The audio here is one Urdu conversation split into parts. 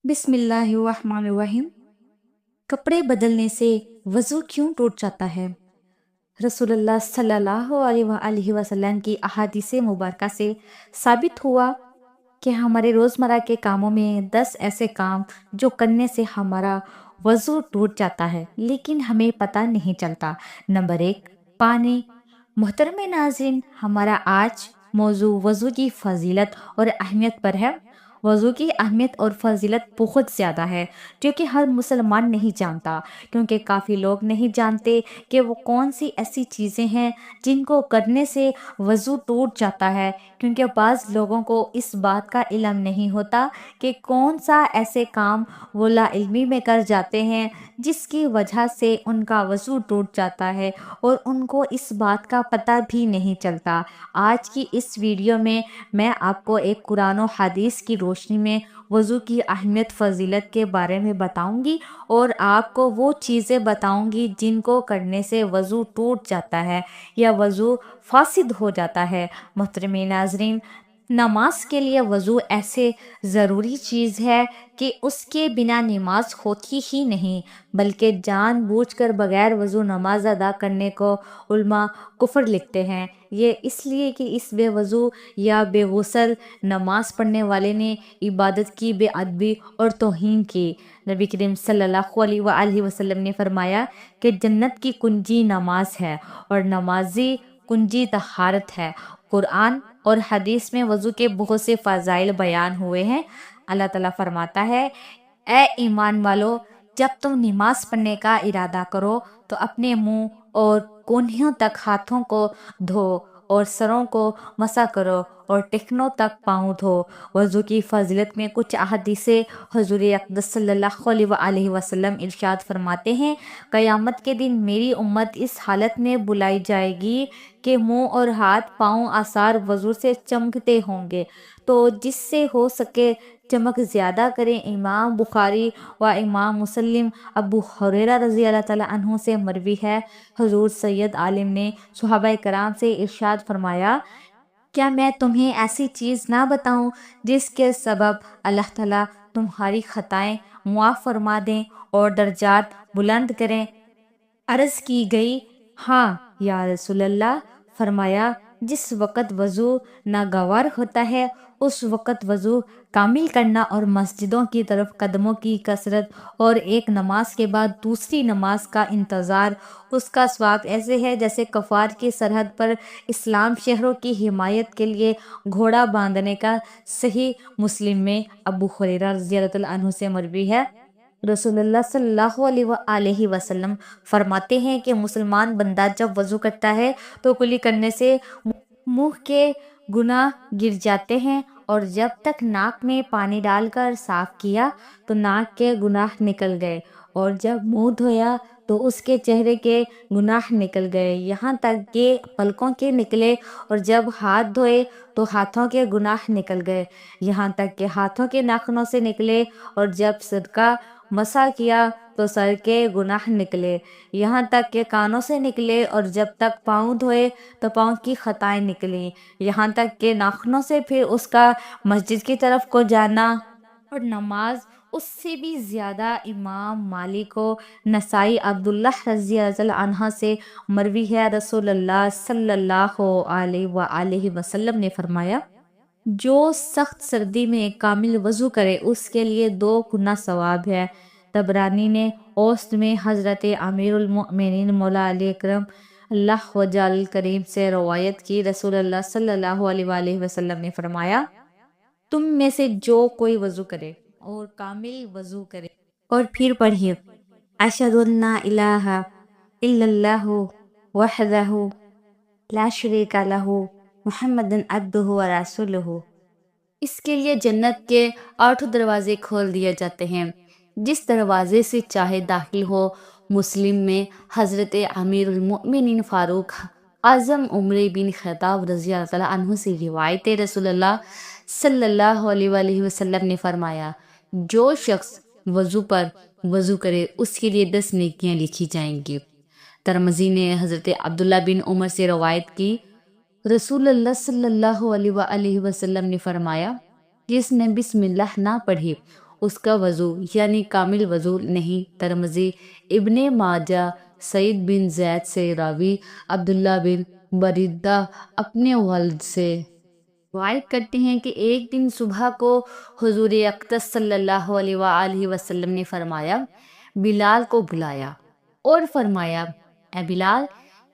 بسم اللہ الرحمن الرحیم۔ کپڑے بدلنے سے وضو کیوں ٹوٹ جاتا ہے؟ رسول اللہ صلی اللہ علیہ وآلہ وسلم کی احادیث مبارکہ سے ثابت ہوا کہ ہمارے روزمرہ کے کاموں میں 10 ایسے کام جو کرنے سے ہمارا وضو ٹوٹ جاتا ہے لیکن ہمیں پتہ نہیں چلتا۔ نمبر 1، پانی۔ محترم ناظرین، ہمارا آج موضوع وضو کی فضیلت اور اہمیت پر ہے۔ وضو کی اہمیت اور فضیلت بہت زیادہ ہے جو کہ ہر مسلمان نہیں جانتا، کیونکہ کافی لوگ نہیں جانتے کہ وہ کون سی ایسی چیزیں ہیں جن کو کرنے سے وضو ٹوٹ جاتا ہے، کیونکہ بعض لوگوں کو اس بات کا علم نہیں ہوتا کہ کون سا ایسے کام وہ لا علمی میں کر جاتے ہیں جس کی وجہ سے ان کا وضو ٹوٹ جاتا ہے اور ان کو اس بات کا پتہ بھی نہیں چلتا۔ آج کی اس ویڈیو میں آپ کو ایک قرآن و حدیث کی روشنی میں وضو کی اہمیت فضیلت کے بارے میں بتاؤں گی اور آپ کو وہ چیزیں بتاؤں گی جن کو کرنے سے وضو ٹوٹ جاتا ہے یا وضو فاسد ہو جاتا ہے۔ محترم ناظرین، نماز کے لیے وضو ایسے ضروری چیز ہے کہ اس کے بنا نماز ہوتی ہی نہیں، بلکہ جان بوجھ کر بغیر وضو نماز ادا کرنے کو علماء کفر لکھتے ہیں۔ یہ اس لیے کہ اس بے وضو یا بے غسل نماز پڑھنے والے نے عبادت کی بے ادبی اور توہین کی۔ نبی کریم صلی اللہ علیہ وآلہ وسلم نے فرمایا کہ جنت کی کنجی نماز ہے اور نمازی کنجی طہارت ہے۔ قرآن اور حدیث میں وضو کے بہت سے فضائل بیان ہوئے ہیں۔ اللہ تعالیٰ فرماتا ہے، اے ایمان والو، جب تم نماز پڑھنے کا ارادہ کرو تو اپنے منہ اور کونیوں تک ہاتھوں کو دھو اور سروں کو مسح کرو اور ٹخنوں تک پاؤں دھو۔ وضو کی فضیلت میں کچھ احادیث حضور اقدس صلی اللہ علیہ وآلہ وسلم ارشاد فرماتے ہیں، قیامت کے دن میری امت اس حالت میں بلائی جائے گی کہ منہ اور ہاتھ پاؤں آثار وضو سے چمکتے ہوں گے، تو جس سے ہو سکے چمک زیادہ کریں۔ امام بخاری و امام مسلم ابو ہریرہ رضی اللہ تعالیٰ عنہ سے مروی ہے، حضور سید عالم نے صحابہ کرام سے ارشاد فرمایا، کیا میں تمہیں ایسی چیز نہ بتاؤں جس کے سبب اللہ تعالیٰ تمہاری خطائیں معاف فرما دیں اور درجات بلند کریں؟ عرض کی گئی، ہاں یا رسول اللہ۔ فرمایا، جس وقت وضو ناگوار ہوتا ہے اس وقت وضو کامل کرنا اور مسجدوں کی طرف قدموں کی کثرت اور ایک نماز کے بعد دوسری نماز کا انتظار اس کا ثواب ایسے ہے جیسے کفار کی سرحد پر اسلام شہروں کی حمایت کے لیے گھوڑا باندھنے کا۔ صحیح مسلم میں ابو ہریرہ رضی اللہ تعالیٰ عنہ سے مروی ہے، رسول اللہ صلی اللہ علیہ وآلہ وسلم فرماتے ہیں کہ مسلمان بندہ جب وضو کرتا ہے تو کلی کرنے سے منہ کے گناہ گر جاتے ہیں، اور جب تک ناک میں پانی ڈال کر صاف کیا تو ناک کے گناہ نکل گئے، اور جب منہ دھویا تو اس کے چہرے کے گناہ نکل گئے، یہاں تک کہ پلکوں کے نکلے، اور جب ہاتھ دھوئے تو ہاتھوں کے گناہ نکل گئے، یہاں تک کہ ہاتھوں کے ناخنوں سے نکلے، اور جب سر کا مسح کیا تو سر کے گناہ نکلے، یہاں تک کہ کانوں سے نکلے، اور جب تک پاؤں دھوئے تو پاؤں کی خطائیں نکلیں، یہاں تک کہ ناخنوں سے پھر اس کا مسجد کی طرف کو جانا اور نماز۔ اس سے بھی زیادہ امام مالک و نسائی عبداللہ رضی اللہ عنہ سے مروی ہے، رسول اللہ صلی اللہ علیہ وآلہ وسلم نے فرمایا، جو سخت سردی میں کامل وضو کرے اس کے لیے 2 گنا ثواب ہے۔ طبرانی نے اوسط میں حضرت امیر المؤمنین مولا علی اکرم اللہ وجل کریم سے روایت کی، رسول اللہ صلی اللہ علیہ وآلہ وسلم نے فرمایا، تم میں سے جو کوئی وضو کرے اور کامل وضو کرے اور پھر پڑھے، اشہد ان لا الہ الا اللہ وحدہ لا شریک لہ محمد عبدہ ورسولہ، اس کے لیے جنت کے 8 دروازے کھول دیے جاتے ہیں، جس دروازے سے چاہے داخل ہو۔ مسلم میں حضرت امیر المؤمنین فاروق اعظم عمر بن خطاب رضی اللہ تعالیٰ عنہ سے روایت ہے، رسول اللہ صلی اللہ علیہ وآلہ وسلم نے فرمایا، جو شخص وضو پر وضو کرے اس کے لیے 10 نیکیاں لکھی جائیں گی۔ ترمذی نے حضرت عبداللہ بن عمر سے روایت کی، رسول اللہ صلی اللہ علیہ وآلہ وسلم نے فرمایا، جس نے بسم اللہ نہ پڑھی اس کا وضو یعنی کامل وضو نہیں۔ ترمذی، ابن ماجہ، سعید بن زید سے راوی عبداللہ بن بریدہ اپنے والد سے روایت کرتے ہیں کہ ایک دن صبح کو حضور اقدس صلی اللہ علیہ وآلہ وسلم نے فرمایا، بلال کو بلایا اور فرمایا، اے بلال،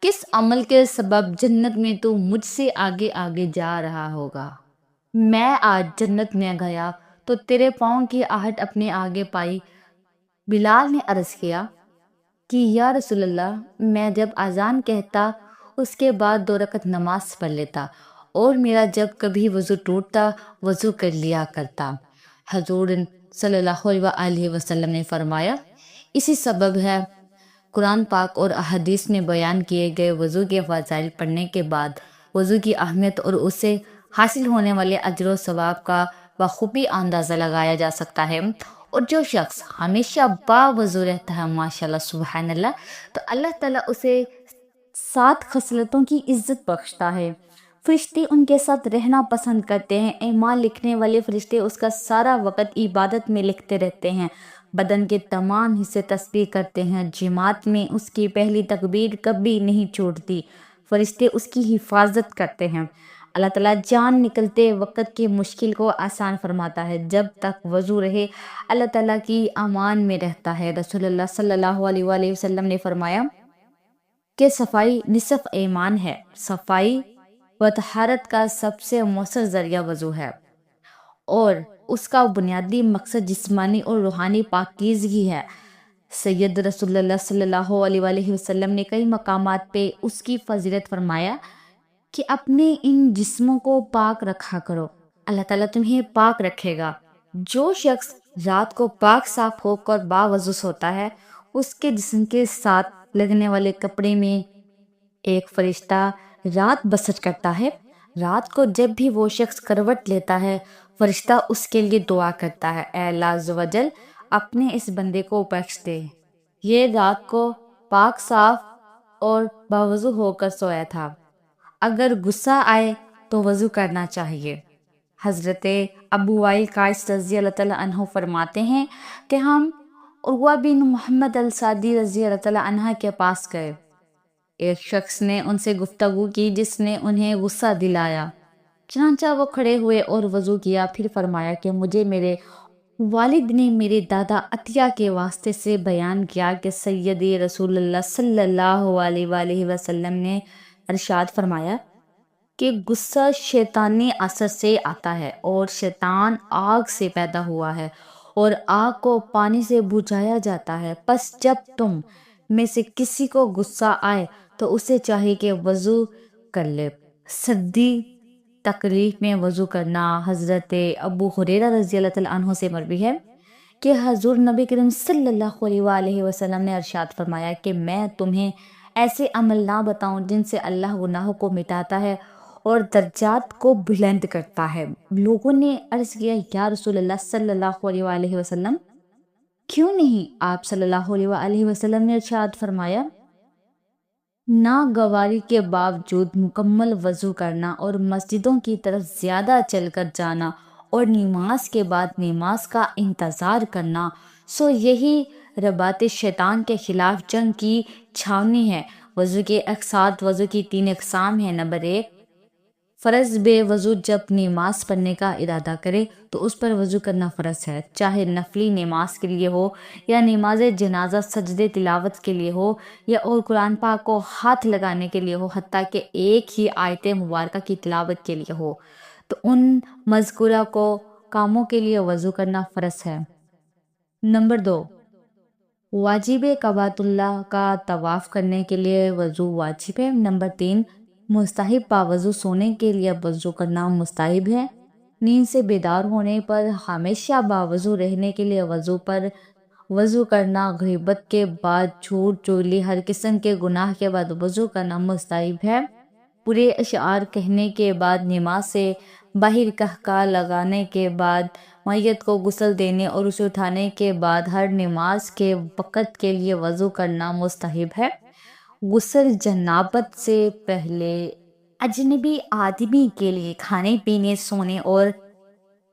کس عمل کے سبب جنت میں تو مجھ سے آگے آگے جا رہا ہوگا؟ میں آج جنت میں گیا تو تیرے پاؤں کی آہٹ اپنے آگے پائی۔ بلال نے عرض کیا کہ یا رسول اللہ، میں جب اذان کہتا اس کے بعد 2 رکعت نماز پڑھ لیتا، اور میرا جب کبھی وضو ٹوٹتا وضو کر لیا کرتا۔ حضور صلی اللہ علیہ وآلہ وسلم نے فرمایا، اسی سبب ہے قرآن پاک اور احادیث میں بیان کیے گئے وضو کے فضائل پڑھنے کے بعد وضو کی اہمیت اور اس سے حاصل ہونے والے اجر و ثواب کا بخوبی اندازہ لگایا جا سکتا ہے۔ اور جو شخص ہمیشہ باوضو رہتا ہے، ماشاءاللہ سبحان اللہ، تو اللہ تعالیٰ اسے 7 خصلتوں کی عزت بخشتا ہے۔ فرشتے ان کے ساتھ رہنا پسند کرتے ہیں۔ اعمال لکھنے والے فرشتے اس کا سارا وقت عبادت میں لکھتے رہتے ہیں۔ بدن کے تمام حصے تسبیح کرتے ہیں۔ جماعت میں اس کی پہلی تکبیر کبھی نہیں چھوٹتی۔ فرشتے اس کی حفاظت کرتے ہیں۔ اللہ تعالیٰ جان نکلتے وقت کی مشکل کو آسان فرماتا ہے۔ جب تک وضو رہے اللہ تعالیٰ کی امان میں رہتا ہے۔ رسول اللہ صلی اللہ علیہ وآلہ وسلم نے فرمایا کہ صفائی نصف ایمان ہے۔ صفائی و طہارت کا سب سے مؤثر ذریعہ وضو ہے، اور اس کا بنیادی مقصد جسمانی اور روحانی پاکیزگی ہے۔ سید رسول اللہ صلی اللہ علیہ وآلہ وسلم نے کئی مقامات پہ اس کی فضیلت فرمایا کہ اپنے ان جسموں کو پاک رکھا کرو، اللہ تعالیٰ تمہیں پاک رکھے گا۔ جو شخص رات کو پاک صاف ہو کر باوضو سوتا ہے، اس کے جسم کے ساتھ لگنے والے کپڑے میں ایک فرشتہ رات بسر کرتا ہے۔ رات کو جب بھی وہ شخص کروٹ لیتا ہے، فرشتہ اس کے لیے دعا کرتا ہے، اے اللہ عز و جل اپنے اس بندے کو بخش دے، یہ رات کو پاک صاف اور باوضو ہو کر سویا تھا۔ اگر غصہ آئے تو وضو کرنا چاہیے۔ حضرت ابو وائل قیس رضی اللہ تعالیٰ عنہ فرماتے ہیں کہ ہم عروہ بن محمد السعدی رضی اللہ تعالیٰ عنہ کے پاس گئے۔ ایک شخص نے ان سے گفتگو کی جس نے انہیں غصہ دلایا، چنانچہ وہ کھڑے ہوئے اور وضو کیا۔ پھر فرمایا کہ مجھے میرے والد نے میرے دادا عطیہ کے واسطے سے بیان کیا کہ سیدی رسول اللہ صلی اللہ علیہ وآلہ وسلم نے ارشاد فرمایا کہ غصہ شیطانی اثر سے آتا ہے، اور شیطان آگ سے پیدا ہوا ہے، اور آگ کو پانی سے بجھایا جاتا ہے۔ پس جب تم میں سے کسی کو غصہ آئے تو اسے چاہیے کہ وضو کر لے۔ سردی تکلیف میں وضو کرنا۔ حضرت ابو ہریرہ رضی اللہ تعالیٰ عنہ سے مروی ہے کہ حضور نبی کریم صلی اللہ علیہ وآلہ وسلم نے ارشاد فرمایا کہ میں تمہیں ایسے عمل نہ بتاؤں جن سے اللہ گناہوں کو مٹاتا ہے اور درجات کو بلند کرتا ہے۔ لوگوں نے عرض کیا، یا رسول اللہ صلی اللہ علیہ وآلہ وسلم کیوں نہیں؟ آپ صلی اللہ علیہ وآلہ وسلم نے ارشاد فرمایا، ناگواری کے باوجود مکمل وضو کرنا اور مسجدوں کی طرف زیادہ چل کر جانا اور نماز کے بعد نماز کا انتظار کرنا، سو یہی رباط شیطان کے خلاف جنگ کی چھاونی ہے۔ وضو کے اقساط۔ وضو کی 3 اقسام ہیں۔ نمبر 1، فرض بے وضو جب نماز پڑھنے کا ارادہ کرے تو اس پر وضو کرنا فرض ہے، چاہے نفلی نماز کے لیے ہو یا نماز جنازہ سجدے تلاوت کے لیے ہو یا اور قرآن پاک کو ہاتھ لگانے کے لیے ہو، حتیٰ کہ ایک ہی آیت مبارکہ کی تلاوت کے لیے ہو، تو ان مذکورہ کو کاموں کے لیے وضو کرنا فرض ہے۔ نمبر 2، واجب کعبۃ اللہ کا طواف کرنے کے لیے وضو واجب ہے۔ نمبر 3، مستحب باوضو سونے کے لیے وضو کرنا مستحب ہے۔ نیند سے بیدار ہونے پر ہمیشہ باوضو رہنے کے لیے وضو کرنا، غیبت کے بعد، جھوٹ چغلی، ہر قسم کے گناہ کے بعد وضو کرنا مستحب ہے۔ پورے اشعار کہنے کے بعد، نماز سے باہر قہقہ لگانے کے بعد، میت کو غسل دینے اور اسے اٹھانے کے بعد ہر نماز کے وقت کے لیے وضو کرنا مستحب ہے۔ غسل جنابت سے پہلے اجنبی آدمی کے لیے کھانے پینے، سونے اور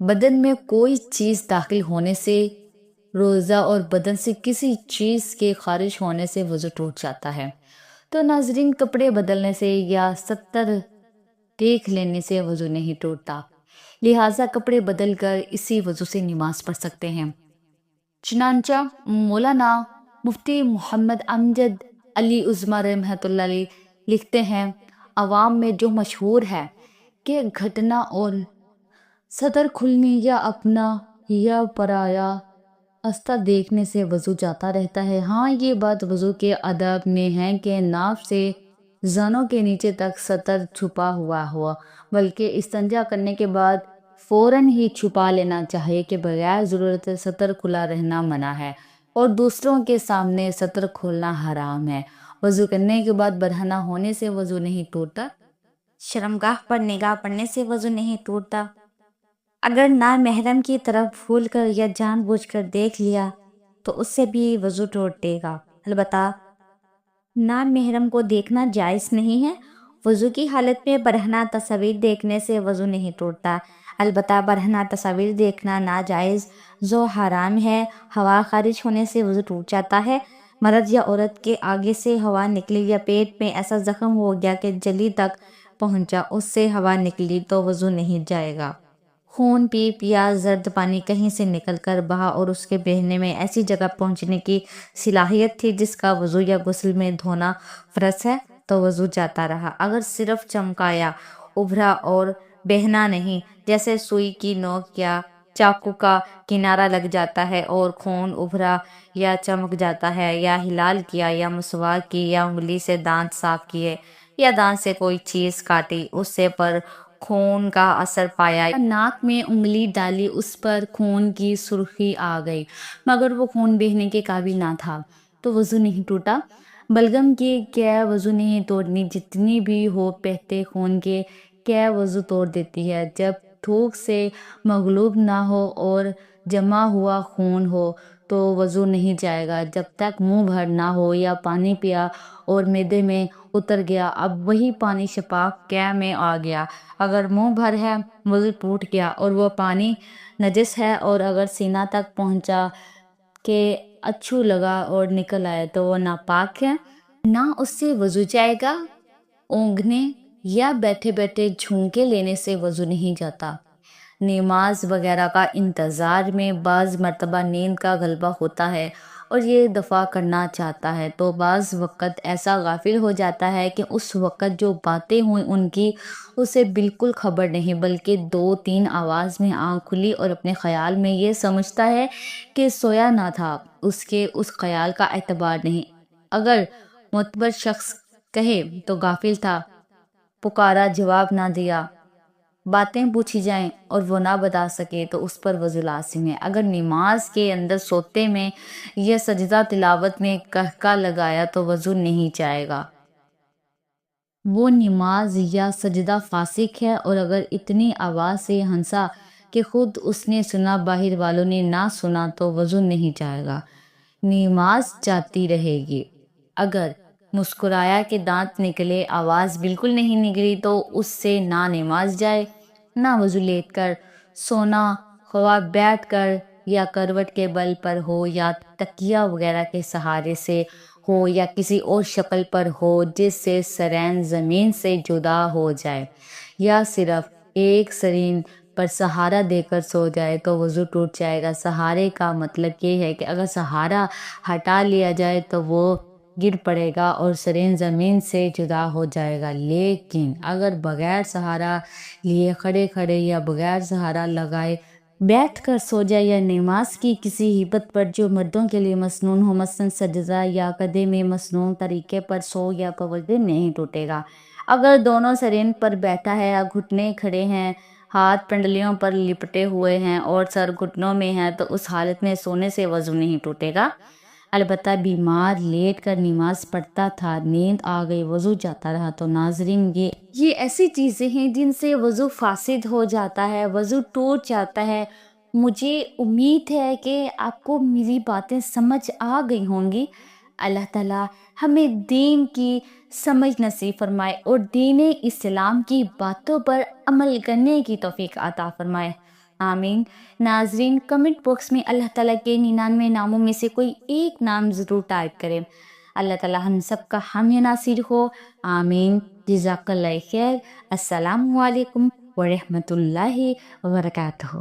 بدن میں کوئی چیز داخل ہونے سے، روزہ اور بدن سے کسی چیز کے خارج ہونے سے وضو ٹوٹ جاتا ہے۔ تو ناظرین، کپڑے بدلنے سے یا ستر دیکھ لینے سے وضو نہیں ٹوٹتا، لہٰذا کپڑے بدل کر اسی وضو سے نماز پڑھ سکتے ہیں۔ چنانچہ مولانا مفتی محمد امجد علی عظمی رحمۃ اللہ علیہ لکھتے ہیں، عوام میں جو مشہور ہے کہ گھٹنا اور سطر کھلنے یا اپنا یا پرایا استہ دیکھنے سے وضو جاتا رہتا ہے۔ ہاں، یہ بات وضو کے آداب میں ہے کہ ناف سے زانوں کے نیچے تک سطر چھپا ہوا ہو، بلکہ استنجا کرنے کے بعد فوراً ہی چھپا لینا چاہیے کہ بغیر ضرورت سطر کھلا رہنا منع ہے اور دوسروں کے سامنے سطر کھولنا حرام ہے۔ وضو کرنے کے بعد برہنہ ہونے سے وضو نہیں ٹوٹتا، شرمگاہ پر نگاہ پڑنے سے وضو نہیں ٹوٹتا، اگر نامحرم کی طرف بھول کر یا جان بوجھ کر دیکھ لیا تو اس سے بھی وضو ٹوٹے گا۔ البتہ نامحرم کو دیکھنا جائز نہیں ہے۔ وضو کی حالت میں برہنہ تصاویر دیکھنے سے وضو نہیں ٹوٹتا، البتہ برہنہ تصاویر دیکھنا ناجائز و حرام ہے۔ ہوا خارج ہونے سے وضو ٹوٹ جاتا ہے۔ مرد یا عورت کے آگے سے ہوا نکلی یا پیٹ میں ایسا زخم ہو گیا کہ جلی تک پہنچا، اس سے ہوا نکلی تو وضو نہیں جائے گا۔ خون، پیپ یا زرد پانی کہیں سے نکل کر بہا اور اس کے بہنے میں ایسی جگہ پہنچنے کی صلاحیت تھی جس کا وضو یا غسل میں دھونا فرض ہے تو وضو جاتا رہا۔ اگر صرف چمکا یا ابھرا اور بہنا نہیں، جیسے سوئی کی نوک یا چاقو کا کنارہ لگ جاتا ہے اور خون ابھرا یا چمک جاتا ہے، یا ہلال کیا یا مسواک کی یا انگلی سے دانت صاف کیے یا دانت سے کوئی چیز کاٹی، اس سے پر خون کا اثر پایا یا ناک میں انگلی ڈالی، اس پر خون کی سرخی آ گئی مگر وہ خون بہنے کے قابل نہ تھا تو وضو نہیں ٹوٹا۔ بلغم کی قے وضو نہیں توڑنی، جتنی بھی ہو بہتے خون کے قے وضو توڑ دیتی ہے۔ جب تھوک سے مغلوب نہ ہو اور جمع ہوا خون ہو تو وضو نہیں جائے گا جب تک منہ بھر نہ ہو یا پانی پیا اور معدے میں اتر گیا، اب وہی پانی شفاف قے میں آ گیا۔ اگر منہ بھر ہے، وضو ٹوٹ گیا اور وہ پانی نجس ہے، اور اگر سینہ تک پہنچا کہ اچھو لگا اور نکل آئے تو وہ ناپاک ہے، نہ اس سے وضو جائے گا۔ اونگھنے یا بیٹھے بیٹھے جھونکے لینے سے وضو نہیں جاتا۔ نماز وغیرہ کا انتظار میں بعض مرتبہ نیند کا غلبہ ہوتا ہے اور یہ دفع کرنا چاہتا ہے تو بعض وقت ایسا غافل ہو جاتا ہے کہ اس وقت جو باتیں ہوئیں ان کی اسے بالکل خبر نہیں، بلکہ 2-3 آواز میں آنکھ کھلی اور اپنے خیال میں یہ سمجھتا ہے کہ سویا نہ تھا، اس کے اس خیال کا اعتبار نہیں۔ اگر معتبر شخص کہے تو غافل تھا، پکارا جواب نہ دیا، باتیں پوچھی جائیں اور وہ نہ بتا سکے تو اس پر وضو لازم ہے۔ اگر نماز کے اندر سوتے میں یا سجدہ تلاوت میں قہقہ لگایا تو وضو نہیں جائے گا، وہ نماز یا سجدہ فاسق ہے۔ اور اگر اتنی آواز سے ہنسا کہ خود اس نے سنا باہر والوں نے نہ سنا تو وضو نہیں جائے گا، نماز جاتی رہے گی۔ اگر مسکرایا کہ دانت نکلے، آواز بالکل نہیں نکلی تو اس سے نہ نماز جائے نہ وضو۔ لیٹ کر سونا، خواہ بیٹھ کر یا کروٹ کے بل پر ہو یا تکیہ وغیرہ کے سہارے سے ہو یا کسی اور شکل پر ہو جس سے سرین زمین سے جدا ہو جائے، یا صرف ایک سرین پر سہارا دے کر سو جائے تو وضو ٹوٹ جائے گا۔ سہارے کا مطلب یہ ہے کہ اگر سہارا ہٹا لیا جائے تو وہ گر پڑے گا اور سرین زمین سے جدا ہو جائے گا، لیکن اگر بغیر سہارا لیے کھڑے کھڑے یا بغیر سہارا لگائے بیٹھ کر سو جائے یا نماز کی کسی ہیبت پر جو مردوں کے لیے مسنون ہو، مثلاً سجدہ یا قعدے میں مسنون طریقے پر سو یا تو وضو نہیں ٹوٹے گا۔ اگر دونوں سرین پر بیٹھا ہے، گھٹنے کھڑے ہیں، ہاتھ پنڈلیوں پر لپٹے ہوئے ہیں اور سر گھٹنوں میں ہے تو اس حالت میں سونے سے وضو نہیں ٹوٹے گا۔ البتہ بیمار لیٹ کر نماز پڑھتا تھا، نیند آ گئی، وضو جاتا رہا تو ناظرین یہ ایسی چیزیں ہیں جن سے وضو فاسد ہو جاتا ہے، وضو ٹوٹ جاتا ہے۔ مجھے امید ہے کہ آپ کو میری باتیں سمجھ آ گئی ہوں گی۔ اللہ تعالیٰ ہمیں دین کی سمجھ نصیب فرمائے اور دین اسلام کی باتوں پر عمل کرنے کی توفیق عطا فرمائے۔ آمین۔ ناظرین، کمنٹ باکس میں اللہ تعالیٰ کے 99 ناموں میں سے کوئی ایک نام ضرور ٹائپ کریں۔ اللہ تعالیٰ ہم سب کا حامی ناصر ہو، آمین۔ جزاک اللہ خیر۔ السلام علیکم ورحمۃ اللہ وبرکاتہ۔